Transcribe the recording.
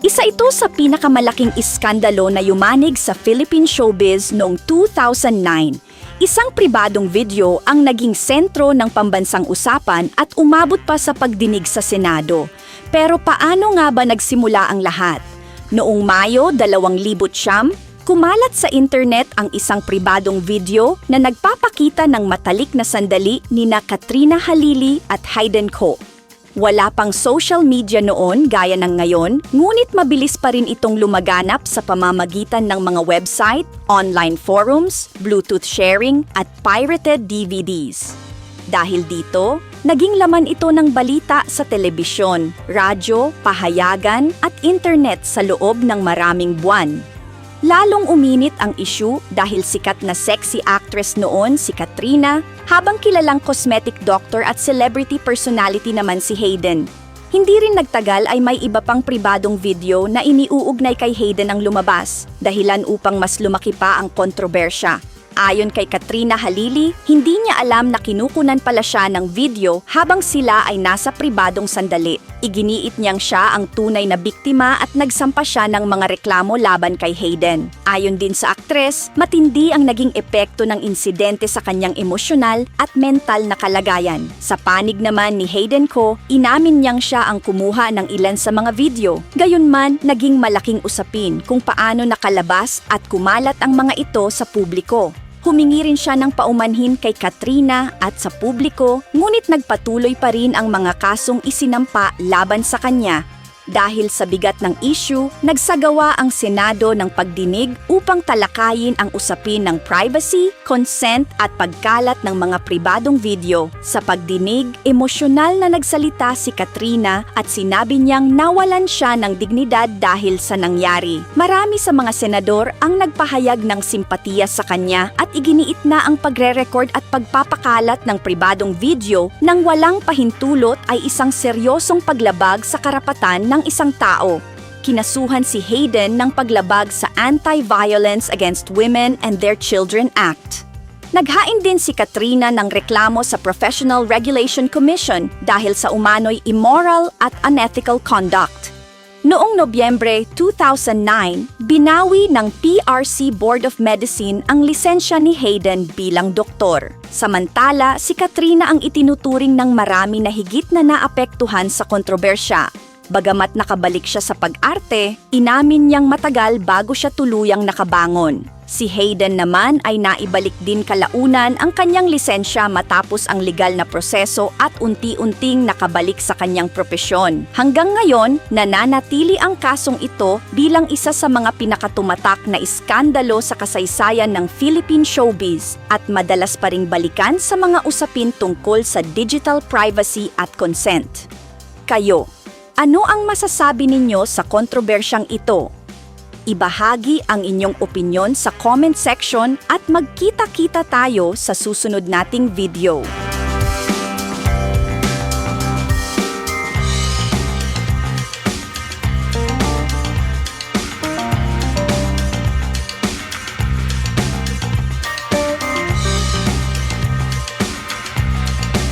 Isa ito sa pinakamalaking iskandalo na yumanig sa Philippine showbiz noong 2009. Isang pribadong video ang naging sentro ng pambansang usapan at umabot pa sa pagdinig sa Senado. Pero paano nga ba nagsimula ang lahat? Noong Mayo 2009, kumalat sa internet ang isang pribadong video na nagpapakita ng matalik na sandali nina Katrina Halili at Hayden Ko. Wala pang social media noon gaya ng ngayon, ngunit mabilis pa rin itong lumaganap sa pamamagitan ng mga website, online forums, Bluetooth sharing at pirated DVDs. Dahil dito, naging laman ito ng balita sa telebisyon, radyo, pahayagan at internet sa loob ng maraming buwan. Lalong uminit ang issue dahil sikat na sexy actress noon si Katrina, habang kilalang cosmetic doctor at celebrity personality naman si Hayden. Hindi rin nagtagal ay may iba pang pribadong video na iniuugnay kay Hayden ang lumabas, dahilan upang mas lumaki pa ang kontrobersya. Ayon kay Katrina Halili, hindi niya alam na kinukunan pala siya ng video habang sila ay nasa pribadong sandali. Iginiit niyang siya ang tunay na biktima at nagsampa siya ng mga reklamo laban kay Hayden. Ayon din sa aktres, matindi ang naging epekto ng insidente sa kanyang emosyonal at mental na kalagayan. Sa panig naman ni Hayden Ko, inamin niyang siya ang kumuha ng ilan sa mga video. Gayunman, naging malaking usapin kung paano nakalabas at kumalat ang mga ito sa publiko. Humingi rin siya ng paumanhin kay Katrina at sa publiko, ngunit nagpatuloy pa rin ang mga kasong isinampa laban sa kanya. Dahil sa bigat ng issue, nagsagawa ang Senado ng pagdinig upang talakayin ang usapin ng privacy, consent at pagkalat ng mga pribadong video. Sa pagdinig, emosyonal na nagsalita si Katrina at sinabi niyang nawalan siya ng dignidad dahil sa nangyari. Marami sa mga senador ang nagpahayag ng simpatiya sa kanya at iginiit na ang pagre-record at pagpapakalat ng pribadong video nang walang pahintulot ay isang seryosong paglabag sa karapatan ng isang tao. Kinasuhan si Hayden ng paglabag sa Anti-Violence Against Women and Their Children Act. Naghain din si Katrina ng reklamo sa Professional Regulation Commission dahil sa umano'y immoral at unethical conduct. Noong Nobyembre 2009, binawi ng PRC Board of Medicine ang lisensya ni Hayden bilang doktor. Samantala, si Katrina ang itinuturing ng marami na higit na naapektuhan sa kontrobersya. Bagamat nakabalik siya sa pag-arte, inamin niyang matagal bago siya tuluyang nakabangon. Si Hayden naman ay naibalik din kalaunan ang kanyang lisensya matapos ang legal na proseso at unti-unting nakabalik sa kanyang propesyon. Hanggang ngayon, nananatili ang kasong ito bilang isa sa mga pinakatumatak na iskandalo sa kasaysayan ng Philippine showbiz at madalas pa ring balikan sa mga usapin tungkol sa digital privacy at consent. Kayo, ano ang masasabi ninyo sa kontrobersyang ito? Ibahagi ang inyong opinyon sa comment section at magkita-kita tayo sa susunod nating video.